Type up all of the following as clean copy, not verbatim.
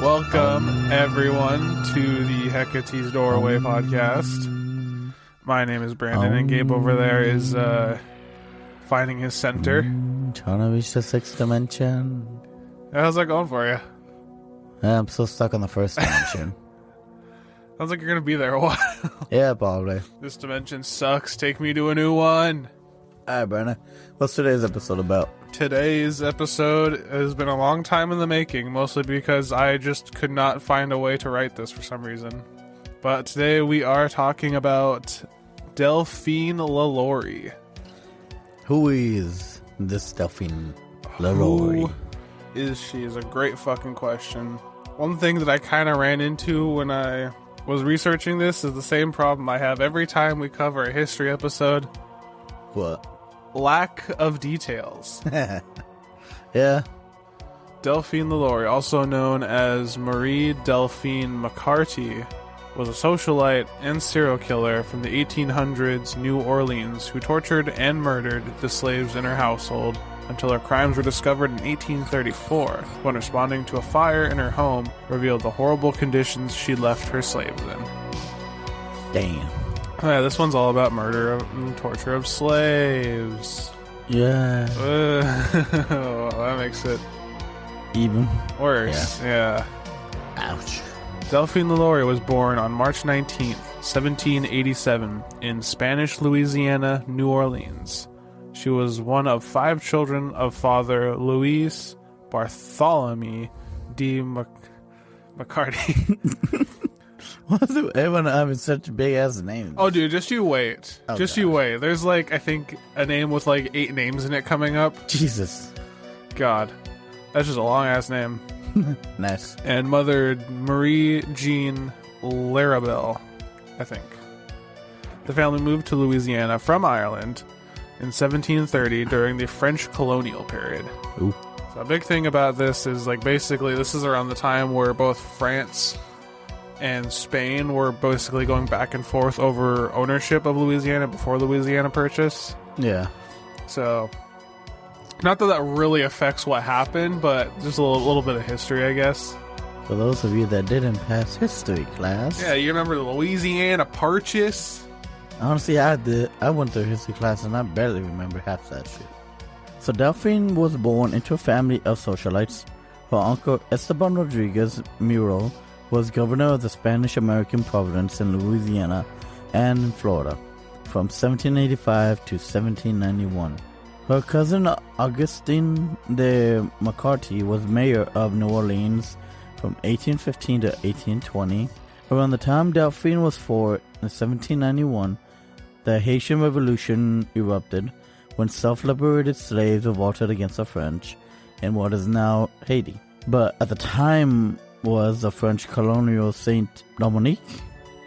Welcome, everyone, to the Hecate's Doorway podcast. My name is Brandon, and Gabe over there is finding his center. Trying to reach the sixth dimension. How's that going for you? I'm still stuck on the first dimension. Sounds like you're going to be there a while. Yeah, probably. This dimension sucks. Take me to a new one. Alright, Brandon. What's today's episode about? Today's episode has been a long time in the making, mostly because I just could not find a way to write this for some reason. But today we are talking about Delphine LaLaurie. Who is this Delphine LaLaurie? Who is she is a great fucking question. One thing that I kind of ran into when I was researching this is the same problem I have every time we cover a history episode. What? Lack of details. Yeah. Delphine LaLaurie, also known as Marie Delphine McCarty, was a socialite and serial killer from the 1800s New Orleans who tortured and murdered the slaves in her household until her crimes were discovered in 1834, when responding to a fire in her home revealed the horrible conditions she left her slaves in. Damn. Oh yeah, this one's all about murder and torture of slaves. Yeah. That makes it Even worse. Yeah. Ouch. Delphine LaLaurie was born on March 19th, 1787, in Spanish Louisiana, New Orleans. She was one of 5 children of Father Luis Bartholomew de McCarty. Why is everyone having such big ass names? Oh, dude, just you wait. Oh, just God. you wait. There's I think, a name with 8 names in it coming up. Jesus. God. That's just a long ass name. Nice. And mothered Marie Jean Larrabelle, I think. The family moved to Louisiana from Ireland in 1730 during the French colonial period. Ooh. So a big thing about this is basically this is around the time where both France and Spain were basically going back and forth over ownership of Louisiana before Louisiana Purchase. Yeah. So, not that really affects what happened, but just a little bit of history, I guess. For those of you that didn't pass history class. Yeah, you remember the Louisiana Purchase? Honestly, I did. I went through history class and I barely remember half that shit. So Delphine was born into a family of socialites. Her uncle Esteban Rodriguez Muro was governor of the Spanish-American province in Louisiana and in Florida from 1785 to 1791. Her cousin Augustine de McCarty was mayor of New Orleans from 1815 to 1820. Around the time Delphine was 4, in 1791, the Haitian Revolution erupted when self-liberated slaves revolted against the French in what is now Haiti. But at the time was the French colonial Saint Dominique.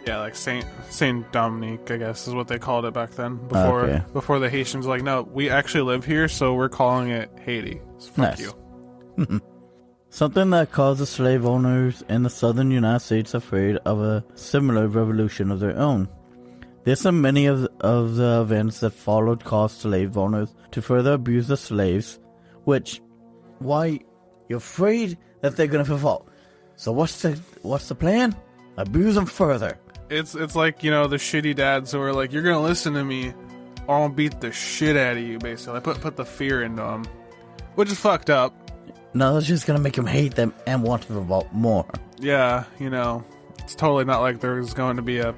Yeah, Saint Dominique, I guess, is what they called it back then. Before the Haitians were no, we actually live here, so we're calling it Haiti. So fuck Nice. you. Something that caused the slave owners in the southern United States afraid of a similar revolution of their own. This and many of the events that followed caused slave owners to further abuse the slaves, which, why, you're afraid that they're gonna revolt. So what's the plan? Abuse them further. It's like, the shitty dads who are you're gonna listen to me, or I'll beat the shit out of you, basically. Put the fear into them. Which is fucked up. No, it's just gonna make them hate them and want to revolt more. Yeah, it's totally not like there's going to be a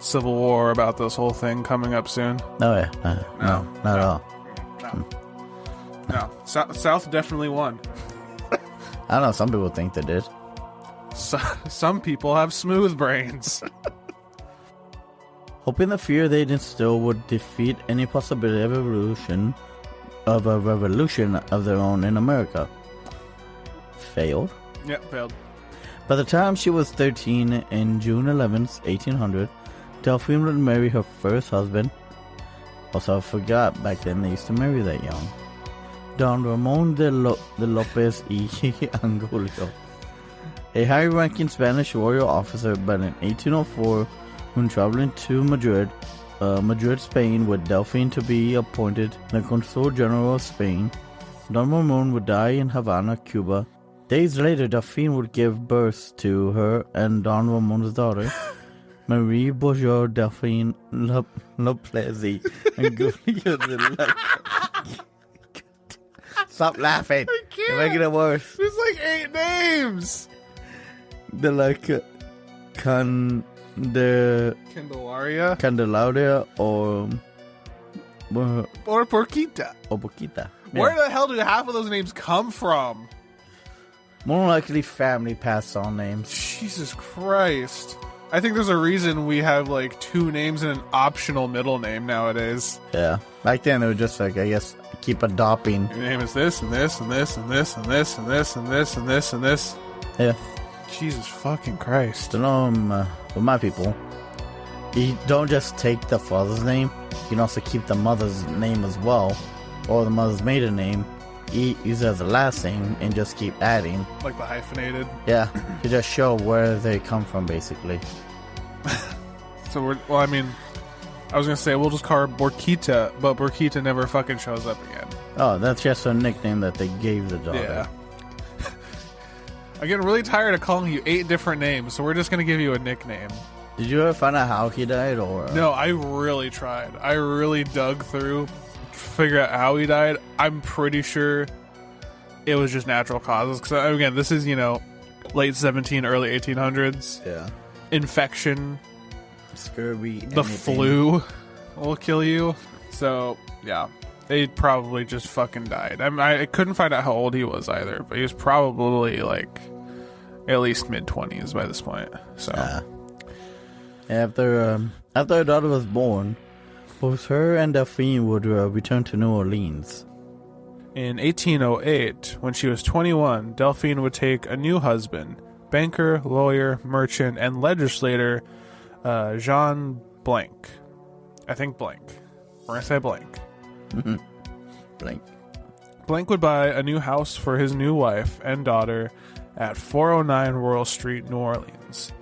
civil war about this whole thing coming up soon. No, yeah, no, not at all. No. South definitely won. I don't know, some people think they did. Some people have smooth brains. Hoping the fear they'd instill would defeat any possibility of a revolution of their own in America. Failed. Yeah, failed. By the time she was 13, in June 11th, 1800, Delphine would marry her first husband. Also, I forgot, back then they used to marry that young. Don Ramon de Lopez y Angulio, a high-ranking Spanish royal officer, but in 1804, when traveling to Madrid, Spain, with Delphine to be appointed the Consul General of Spain, Don Ramon would die in Havana, Cuba, Days later, Delphine would give birth to her and Don Ramon's daughter, Marie Bourgeois Delphine Laplaisy. Stop laughing. I can't. You're making it worse. There's like 8 names. They're like Candelaria or Porquita. Boquita. Where the hell did half of those names come from? More likely family passed on names. Jesus Christ. I think there's a reason we have like 2 names and an optional middle name nowadays. Yeah. Back then it was just like, I guess, keep adopting. Your name is this and this and this and this and this and this and this and this and this. Yeah. Jesus fucking Christ. So with my people, you don't just take the father's name, you can also keep the mother's name as well, or the mother's maiden name, use it as a last name, and just keep adding. Like the hyphenated? Yeah, to just show where they come from, basically. So I was gonna say we'll just call her Borquita, but Borquita never fucking shows up again. Oh, that's just a nickname that they gave the daughter. Yeah. I'm getting really tired of calling you 8 different names, so we're just gonna give you a nickname. Did you ever find out how he died, or...? No, I really tried. I really dug through to figure out how he died. I'm pretty sure it was just natural causes. Because, again, this is, late 17, early 1800s. Yeah. Infection. Scurvy. The flu will kill you. So, yeah. They probably just fucking died. I couldn't find out how old he was either, but he was probably, at least mid-20s by this point. So... After her daughter was born, both her and Delphine would return to New Orleans. In 1808, when she was 21, Delphine would take a new husband, banker, lawyer, merchant, and legislator Jean Blanc. I think Blanc. We're going to say Blanc. Blanc. Blanc would buy a new house for his new wife and daughter at 409 Royal Street, New Orleans.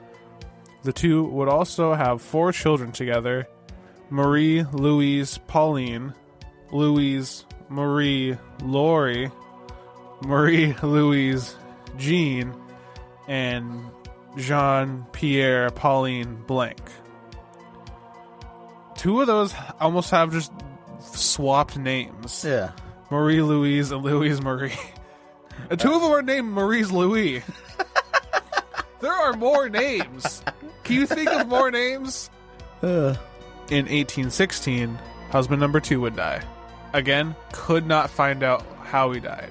The two would also have 4 children together: Marie, Louise, Pauline, Louise, Marie, Laurie, Marie, Louise, Jean, and Jean-Pierre Pauline Blanc. 2 of those almost have just swapped names. Yeah. Marie Louise and Louise Marie. And 2 of them are named Maurice Louis. There are more names. Can you think of more names? In 1816, husband number 2 would die. Again, could not find out how he died.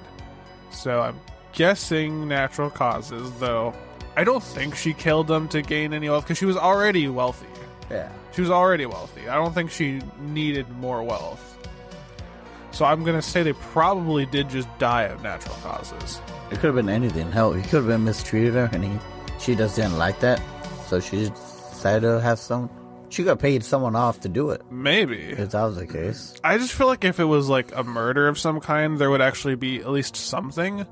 So I'm guessing natural causes, though I don't think she killed him to gain any wealth, because she was already wealthy. Yeah. She was already wealthy. I don't think she needed more wealth. So I'm going to say they probably did just die of natural causes. It could have been anything. Hell, he could have been mistreated her, and she just didn't like that. So she decided to have she got paid someone off to do it. Maybe. If that was the case. I just feel like if it was like a murder of some kind, there would actually be at least something.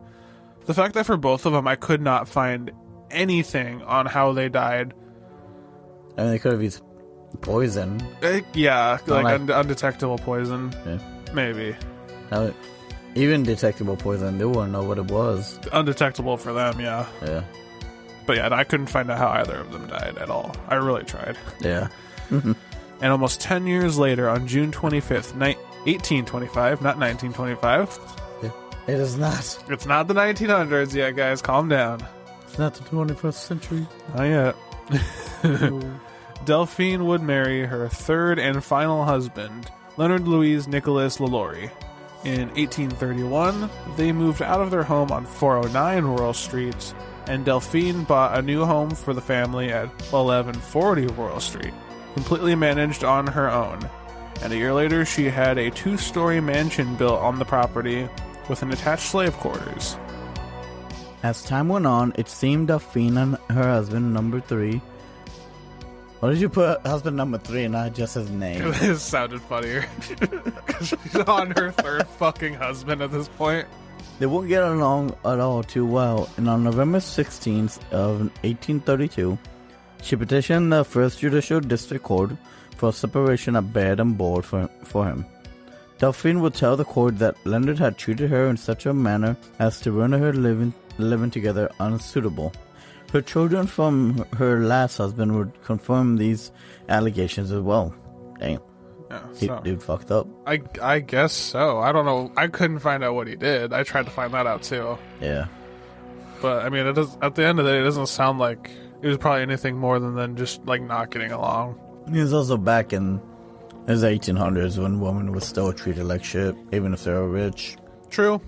The fact that for both of them, I could not find anything on how they died. I mean, they could have used poison. Yeah, like undetectable poison. Yeah. Maybe. Now, even detectable poison, they wouldn't know what it was. Undetectable for them, yeah. Yeah. But yeah, I couldn't find out how either of them died at all. I really tried. Yeah. And almost 10 years later, on June 25th, 1825, not 1925. It is not. It's not the 1900s yet, guys. Calm down. It's not the 21st century. Not yet. Delphine would marry her 3rd and final husband, Leonard Louis Nicholas LaLaurie. In 1831, they moved out of their home on 409 Royal Street, and Delphine bought a new home for the family at 1140 Royal Street, completely managed on her own. And a year later, she had a 2-story mansion built on the property with an attached slave quarters. As time went on, it seemed Delphine and her husband, number 3... Why did you put husband number 3 and not just his name? It sounded funnier. Because she's on her 3rd fucking husband at this point. They won't get along at all too well, and on November 16th of 1832, she petitioned the First Judicial District Court for separation of bed and board for him. Delphine would tell the court that Leonard had treated her in such a manner as to render her living living together unsuitable. Her children from her last husband would confirm these allegations as well. Damn. Yeah, Dude fucked up. I guess so. I don't know. I couldn't find out what he did. I tried to find that out too. Yeah. But I mean, it does. At the end of the day, it doesn't sound like it was probably anything more than just like not getting along. He was also back in the 1800s when women were still treated like shit, even if they were rich. True.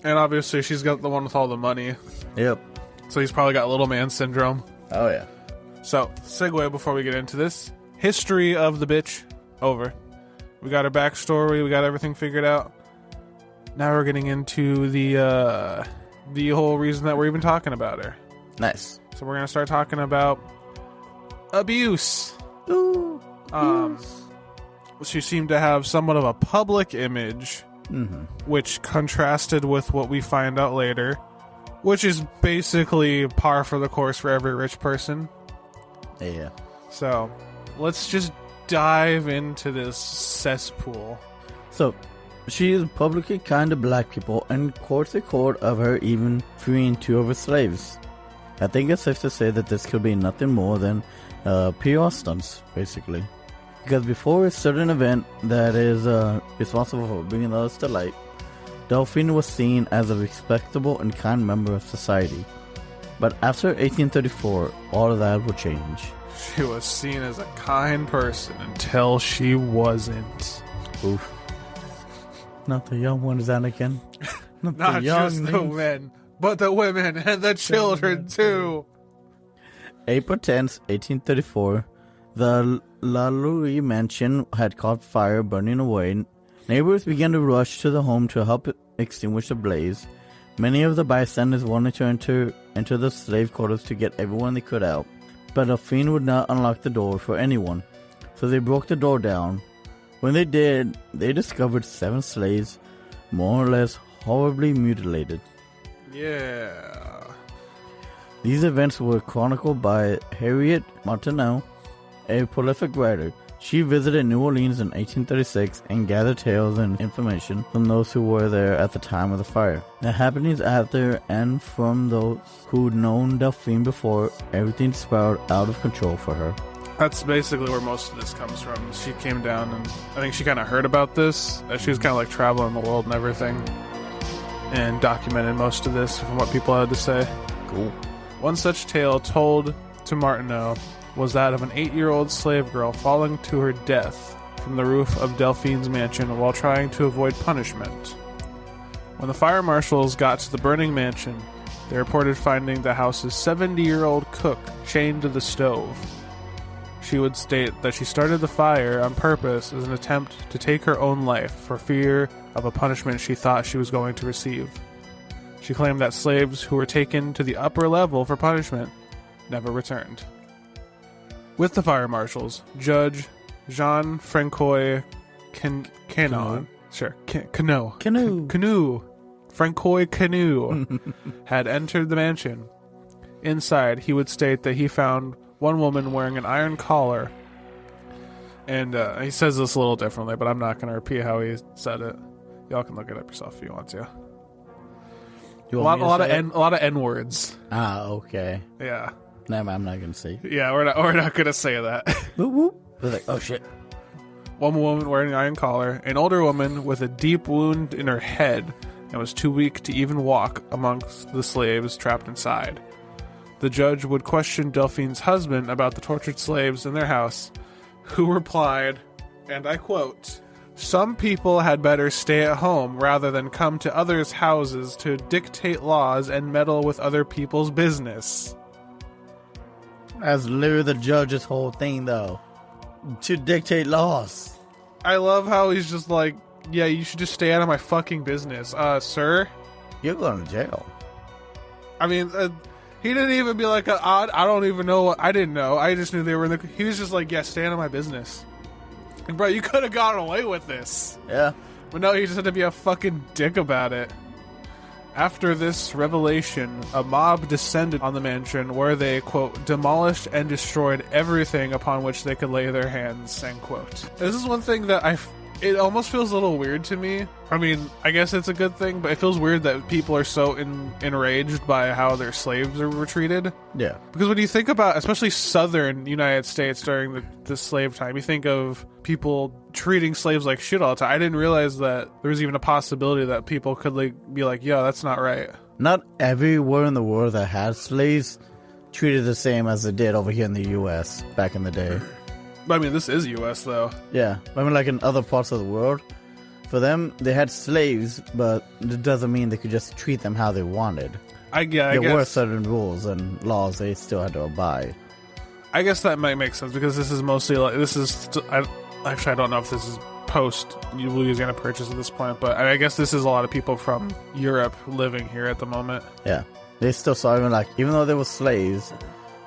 And obviously, she's got the one with all the money. Yep. So he's probably got little man syndrome. Oh, yeah. So, segue before we get into this. History of the bitch. Over. We got her backstory. We got everything figured out. Now we're getting into the whole reason that we're even talking about her. Nice. So we're going to start talking about abuse. Ooh. She seemed to have somewhat of a public image, which contrasted with what we find out later, which is basically par for the course for every rich person. Yeah. So, let's just dive into this cesspool. So, she is publicly kind to black people and courts record of her even freeing 2 of her slaves. I think it's safe to say that this could be nothing more than PR stunts, basically. Because before a certain event that is responsible for bringing others to light, Delphine was seen as a respectable and kind member of society. But after 1834, all of that would change. She was seen as a kind person until she wasn't. Oof. Not the young ones, Anakin. Not just the men, but the women and the children, too. April 10th, 1834, the LaLaurie mansion had caught fire, burning away. Neighbors began to rush to the home to help extinguish the blaze. Many of the bystanders wanted to enter the slave quarters to get everyone they could out, but Delphine would not unlock the door for anyone, so they broke the door down. When they did, they discovered 7 slaves, more or less horribly mutilated. Yeah. These events were chronicled by Harriet Martineau, a prolific writer. She visited New Orleans in 1836 and gathered tales and information from those who were there at the time of the fire. The happenings after and from those who'd known Delphine before, everything spiraled out of control for her. That's basically where most of this comes from. She came down and I think she kind of heard about this, as she was kind of like traveling the world and everything, and documented most of this from what people had to say. Cool. One such tale told to Martineau was that of an 8-year-old slave girl falling to her death from the roof of Delphine's mansion while trying to avoid punishment. When the fire marshals got to the burning mansion, they reported finding the house's 70-year-old cook chained to the stove. She would state that she started the fire on purpose as an attempt to take her own life for fear of a punishment she thought she was going to receive. She claimed that slaves who were taken to the upper level for punishment never returned. With the fire marshals, Judge Jean-Francois Canon, Francois Canoe had entered the mansion. Inside, he would state that he found one woman wearing an iron collar. And he says this a little differently, but I'm not going to repeat how he said it. Y'all can look it up yourself if you want to. A lot of N words. Ah, okay. Yeah. No, I'm not going to say. Yeah, we're not going to say that. Whoop, whoop. They're like, oh shit. One woman wearing an iron collar, an older woman with a deep wound in her head and was too weak to even walk amongst the slaves trapped inside. The judge would question Delphine's husband about the tortured slaves in their house, who replied, and I quote, "Some people had better stay at home rather than come to others' houses to dictate laws and meddle with other people's business." That's literally the judge's whole thing, though. To dictate laws. I love how he's just like, yeah, you should just stay out of my fucking business. Sir? You're going to jail. I mean, he didn't even be like, I don't even know what, I didn't know. I just knew they were in the, he was just like, yeah, stay out of my business. Like, bro, you could have gotten away with this. Yeah. But no, he just had to be a fucking dick about it. After this revelation, a mob descended on the mansion where they, quote, demolished and destroyed everything upon which they could lay their hands, end quote. This is one thing that it almost feels a little weird to me. I mean, I guess it's a good thing, but it feels weird that people are so enraged by how their slaves were treated. Yeah. Because when you think about, especially southern United States during the slave time, you think of people treating slaves like shit all the time. I didn't realize that there was even a possibility that people could be like, yo, that's not right. Not everywhere in the world that had slaves treated the same as they did over here in the U.S. back in the day. I mean, this is U.S. though. Yeah. I mean, like in other parts of the world, for them, they had slaves, but it doesn't mean they could just treat them how they wanted. I guess There were certain rules and laws they still had to abide. I guess that might make sense because this is mostly like actually I don't know if this is post Louisiana Purchase at this point, but I guess this is a lot of people from Europe living here at the moment. Yeah, they still saw even though they were slaves,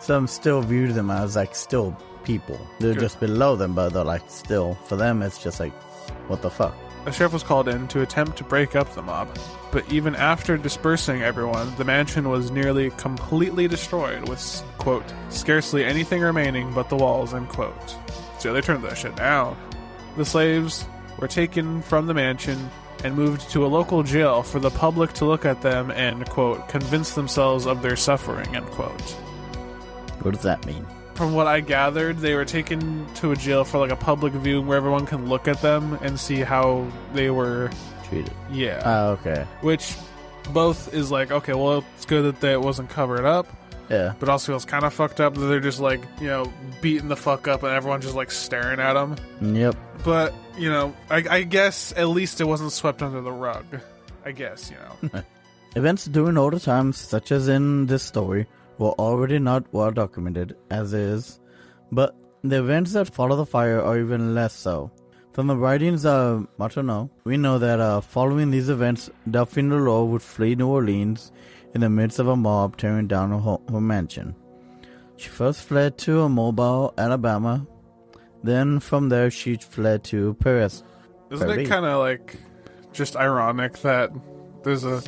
some still viewed them as like still people. They're just below them, but they're like still for them. It's just like, what the fuck. A sheriff was called in to attempt to break up the mob, but even after dispersing everyone, the mansion was nearly completely destroyed with, quote, scarcely anything remaining but the walls, end quote. So they turned that shit down. The slaves were taken from the mansion and moved to a local jail for the public to look at them and, quote, convince themselves of their suffering, end quote. What does that mean? From what I gathered, they were taken to a jail for like a public viewing where everyone can look at them and see how they were treated. Yeah. Oh, okay. Which both is like, okay, well, it's good that it wasn't covered up. Yeah. But also feels kind of fucked up that they're just like, beating the fuck up and everyone's just like staring at them. Yep. But, I guess at least it wasn't swept under the rug. I guess, Events during older times, such as in this story, were already not well documented as is, but the events that follow the fire are even less so. From the writings of Martineau, we know that following these events, Delphine LaLaurie would flee New Orleans in the midst of a mob tearing down her mansion. She first fled to Mobile, Alabama. Then from there she fled to Paris. Isn't it kind of like just ironic that there's a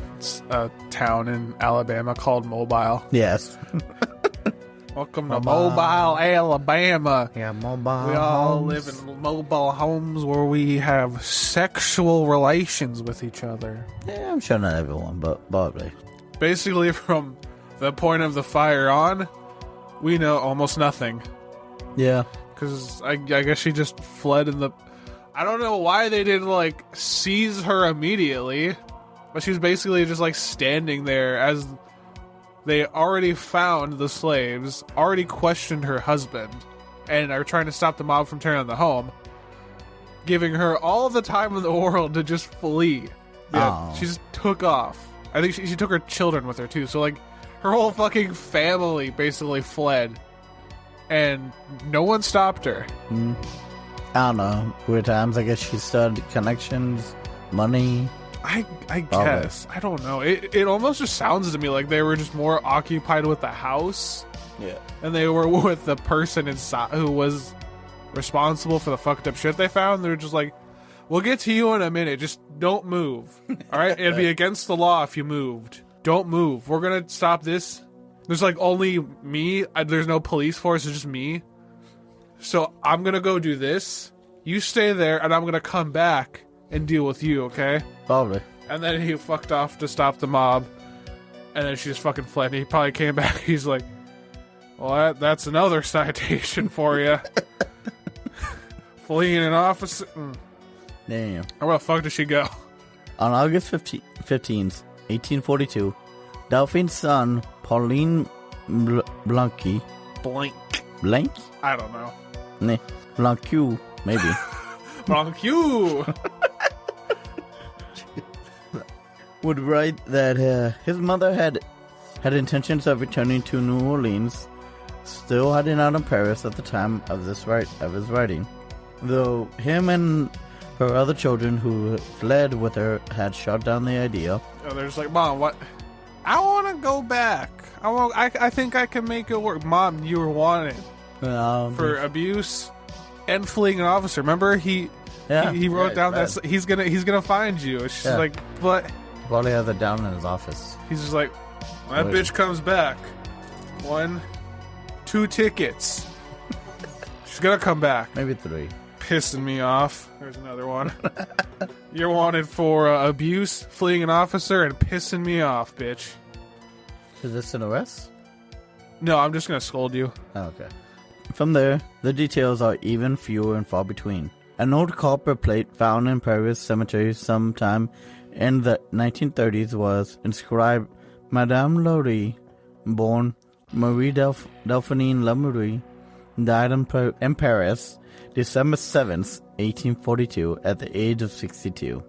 town in Alabama called Mobile? Yes. Welcome to Mobile, Alabama. Yeah, Mobile. We all homes. live in mobile homes where we have sexual relations with each other. Yeah, I'm sure not everyone, but probably. Basically, from the point of the fire on, we know almost nothing. Yeah. Because I guess she just fled in the... I don't know why they didn't, seize her immediately. But she's basically just, standing there as they already found the slaves, already questioned her husband, and are trying to stop the mob from tearing down the home, giving her all the time in the world to just flee. Yeah, she just took off. I think she took her children with her, too. So, her whole fucking family basically fled. And no one stopped her. I don't know. Weird times. I guess she studied connections, money. I guess. I don't know. It almost just sounds to me like they were just more occupied with the house. Yeah. And they were with the person inside who was responsible for the fucked up shit they found. They're just like, we'll get to you in a minute. Just don't move. All right? It'd be against the law if you moved. Don't move. We're going to stop this. There's only me. There's no police force. It's just me. So I'm going to go do this. You stay there, and I'm going to come back and deal with you, okay? Probably. And then he fucked off to stop the mob. And then she just fucking fled. And he probably came back. He's like, well, that's another citation for you. Fleeing an office. Damn. Where the fuck did she go? On August 15th, 1842, Delphine's son, Pauline Blanqui. Blank? I don't know. Nah. Blancu, maybe. Blancu! Would write that his mother had intentions of returning to New Orleans, still hiding out in Paris at the time of his writing. Though him and her other children who fled with her had shot down the idea. Oh, they're just like, Mom, what? I want to go back. I think I can make it work. Mom, you were wanted for abuse and fleeing an officer. Remember, he wrote down that he's gonna find you. She's like, but probably have it down in his office. He's just like, when that bitch comes back, 1, 2 tickets. She's gonna come back. Maybe 3. pissing me off. There's another one. You're wanted for abuse, fleeing an officer, and pissing me off, bitch. Is this an arrest? No, I'm just gonna scold you. Oh, okay. From there, the details are even fewer and far between. An old copper plate found in Paris cemetery sometime in the 1930s was inscribed Madame LaLaurie, born Marie Delphine LaLaurie, died in Paris December 7th, 1842, at the age of 62.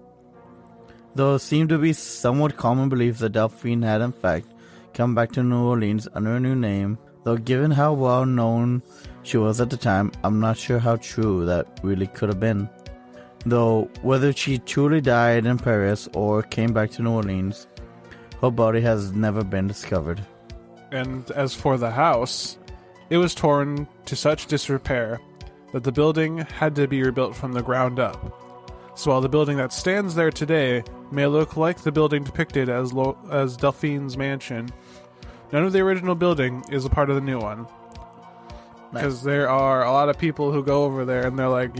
Though it seemed to be somewhat common belief that Delphine had in fact come back to New Orleans under a new name, though given how well known she was at the time, I'm not sure how true that really could have been. Though whether she truly died in Paris or came back to New Orleans, her body has never been discovered. And as for the house, it was torn to such disrepair that the building had to be rebuilt from the ground up. So while the building that stands there today may look like the building depicted as Delphine's mansion, none of the original building is a part of the new one. Because there are a lot of people who go over there and they're like,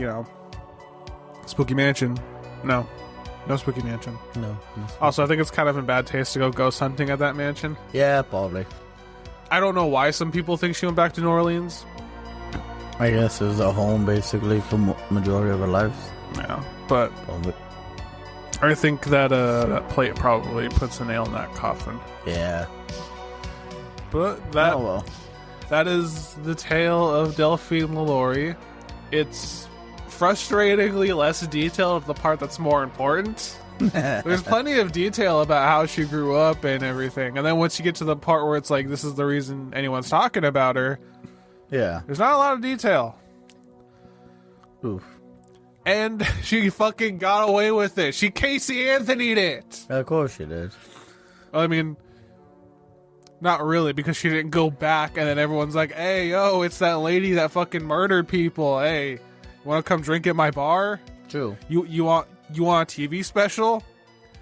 spooky mansion. No spooky mansion. No. Also, I think it's kind of in bad taste to go ghost hunting at that mansion. Yeah, probably. I don't know why some people think she went back to New Orleans. I guess it was a home basically for majority of her life. Yeah, but Probably. I think that that plate probably puts a nail in that coffin. Yeah. But that Oh well. that is the tale of Delphine LaLaurie. It's frustratingly less detailed the part that's more important. There's plenty of detail about how she grew up and everything. And then once you get to the part where it's like, this is the reason anyone's talking about her, Yeah. there's not a lot of detail. Oof. And she fucking got away with it. She Casey Anthony'd it. Of course she did. I mean, not really, because she didn't go back and then everyone's like, hey, yo, it's that lady that fucking murdered people. Hey, you want to come drink at my bar? True. You want a TV special?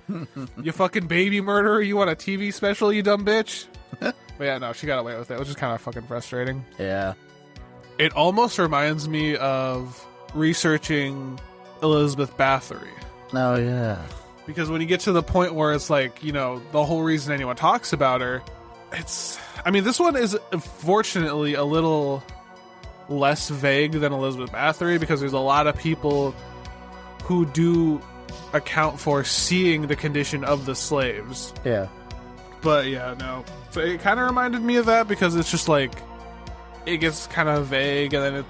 You fucking baby murderer, you want a TV special, you dumb bitch? But yeah, no, she got away with it, which is kind of fucking frustrating. Yeah. It almost reminds me of researching Elizabeth Bathory. Oh, yeah. Because when you get to the point where it's like, the whole reason anyone talks about her, this one is fortunately a little less vague than Elizabeth Bathory, because there's a lot of people who do account for seeing the condition of the slaves. Yeah. But yeah, no. So it kind of reminded me of that, because it's just like, it gets kind of vague, and then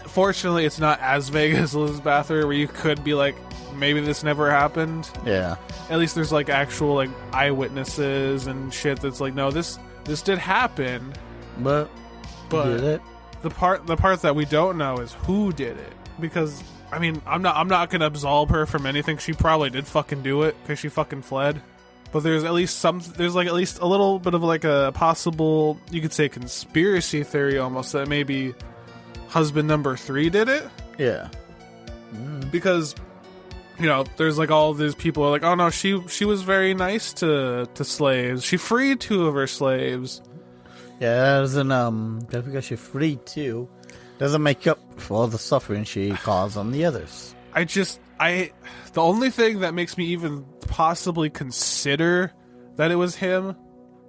fortunately it's not as vague as Elizabeth Bathory, where you could be like, maybe this never happened. Yeah. At least there's like actual like eyewitnesses and shit that's like, no, this did happen. But did it? The part that we don't know is who did it, because I'm not gonna absolve her from anything. She probably did fucking do it because she fucking fled. But there's at least a little bit of like a possible, you could say, conspiracy theory almost, that maybe husband number 3 did it. Yeah. Because there's like all these people are like, oh no, she was very nice to slaves. She freed 2 of her slaves. Yeah, just because she freed 2 doesn't make up for all the suffering she caused on the others. The only thing that makes me even possibly consider that it was him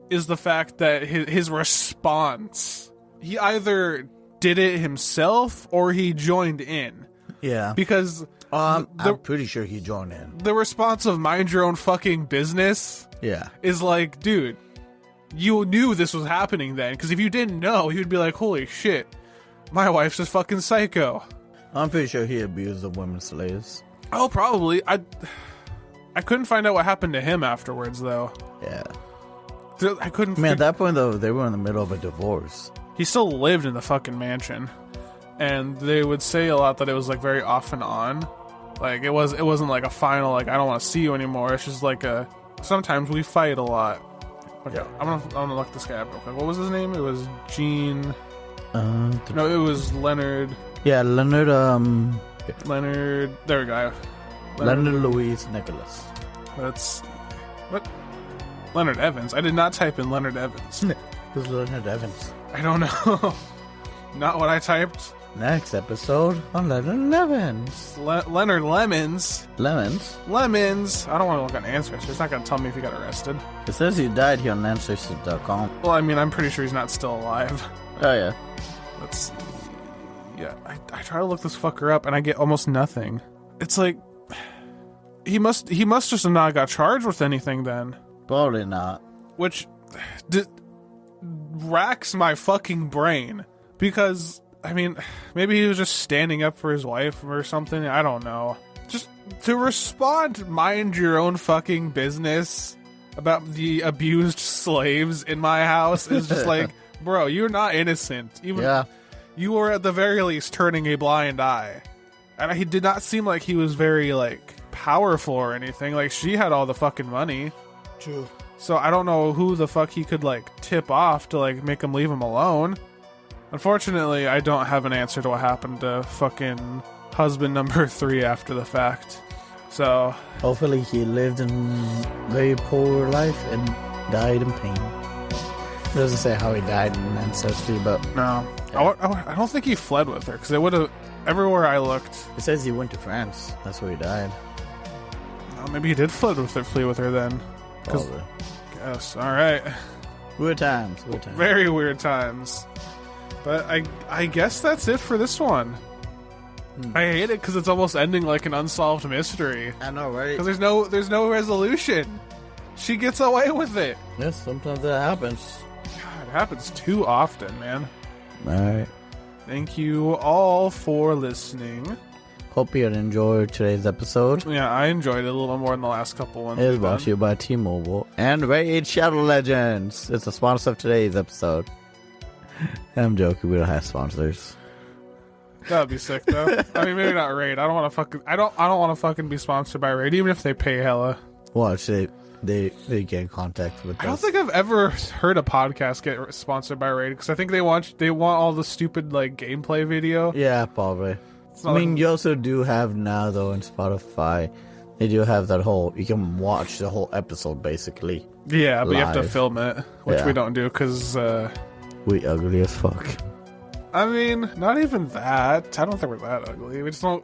is the fact that his response, he either did it himself or he joined in. Yeah. Because I'm pretty sure he joined in. The response of mind your own fucking business, yeah, is like, dude, you knew this was happening then. Because if you didn't know, he would be like, holy shit, my wife's just fucking psycho. I'm pretty sure he abused the women slaves. Oh, probably. I couldn't find out what happened to him afterwards, though. Yeah. I couldn't... at that point, though, they were in the middle of a divorce. He still lived in the fucking mansion. And they would say a lot that it was, like, very off and on. Like, it wasn't, like, a final, like, I don't want to see you anymore. It's just, like, sometimes we fight a lot. Okay, yeah. I'm gonna look this guy up real quick. What was his name? It was Gene... No, it was Leonard... Yeah, Leonard, there we go. Leonard Louis Nicholas. That's... What? Leonard Evans. I did not type in Leonard Evans. Who's Leonard Evans? I don't know. Not what I typed. Next episode on Leonard Lemons. Leonard Lemons? Lemons? Lemons. I don't want to look on Ancestors. It's not going to tell me if he got arrested. It says he died here on Ancestors.com. Well, I mean, I'm pretty sure he's not still alive. Oh, yeah. Let's see. Yeah, I try to look this fucker up, and I get almost nothing. It's like... He must just have not got charged with anything then. Probably not. Which racks my fucking brain. Because, I mean, maybe he was just standing up for his wife or something. I don't know. Just to respond, mind your own fucking business about the abused slaves in my house is just like, bro, you're not innocent. Even you were at the very least turning a blind eye. And he did not seem like he was very, like, powerful or anything. Like, she had all the fucking money. True. So I don't know who the fuck he could, like, tip off to, like, make him leave him alone. Unfortunately, I don't have an answer to what happened to fucking husband number 3 after the fact. So... Hopefully he lived in very poor life and died in pain. It doesn't say how he died in Ancestry, but... No. Yeah. I don't think he fled with her, because it would have... Everywhere I looked... It says he went to France. That's where he died. Oh, maybe he did flee with her then. Probably. Yes, alright. Weird times. Very weird times. But I guess that's it for this one. I hate it because it's almost ending like an unsolved mystery. I know, right? Because there's no resolution. She gets away with it. Yes, sometimes that happens. God, it happens too often, man. Alright. Thank you all for listening. Hope you enjoyed today's episode. Yeah, I enjoyed it a little more than the last couple ones. It is brought to you by T-Mobile and Raid Shadow Legends. It's the sponsor of today's episode. I'm joking, we don't have sponsors. That'd be sick though. I mean, maybe not Raid. I don't want to fucking be sponsored by Raid, even if they pay hella. Watch they get in contact with us. I don't think I've ever heard a podcast get sponsored by Raid because I think they want all the stupid like gameplay video. Yeah, probably. I mean, you also do have now though in Spotify, they do have that whole, you can watch the whole episode basically. Yeah, but live. You have to film it, which we don't do because we ugly as fuck. I mean, not even that. I don't think we're that ugly. We just don't.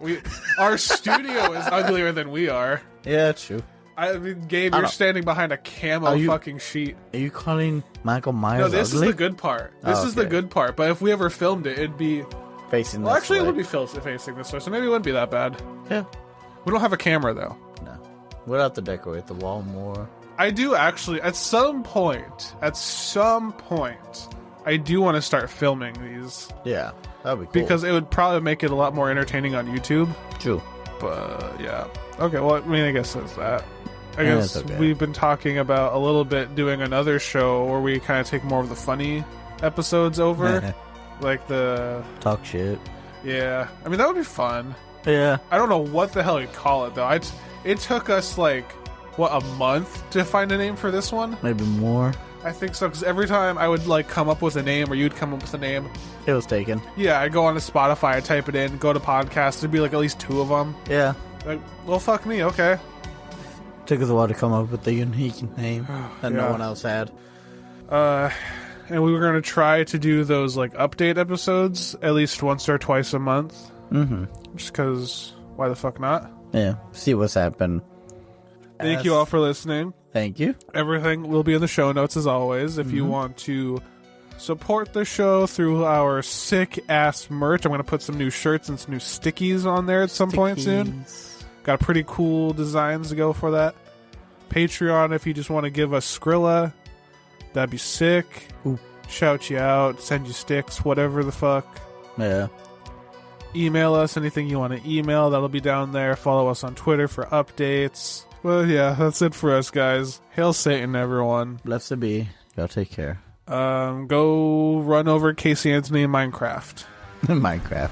Our studio is uglier than we are. Yeah, true. I mean, Gabe, you're standing behind a camo fucking sheet. Are you calling Michael Myers No, this ugly? is the good part. This is the good part. But if we ever filmed it, it'd be facing well, this actually, way. it would be facing this way, so maybe it wouldn't be that bad. Yeah. We don't have a camera, though. No. We'll have to decorate the wall more. I do actually, at some point, I do want to start filming these. Yeah, that'd be cool. Because it would probably make it a lot more entertaining on YouTube. True. But, yeah. Okay, well, I mean, I guess that's that. I guess we've been talking about a little bit doing another show where we kind of take more of the funny episodes over. Like the... Talk shit. Yeah. I mean, that would be fun. Yeah. I don't know what the hell you'd call it, though. It took us, like, what, a month to find a name for this one? Maybe more. I think so, because every time I would, like, come up with a name, or you'd come up with a name. It was taken. Yeah, I'd go on to Spotify, I'd type it in, go to podcasts, there'd be, like, at least 2 of them. Yeah. Like, well, fuck me, okay. Took us a while to come up with a unique name that no one else had. And we were going to try to do those, like, update episodes at least once or twice a month. Mm-hmm. Just because, why the fuck not? Yeah, see what's happened. Thank you all for listening. Thank you. Everything will be in the show notes, as always. If you want to support the show through our sick-ass merch, I'm going to put some new shirts and some new stickies on there at some point soon. Got pretty cool designs to go for that. Patreon, if you just want to give us Skrilla, that'd be sick. Ooh. Shout you out, send you sticks, whatever the fuck. Yeah. Email us anything you want to email. That'll be down there. Follow us on Twitter for updates. Well, yeah, that's it for us, guys. Hail Satan, everyone. Blessed be. Y'all take care. Go run over Casey Anthony in Minecraft. Minecraft.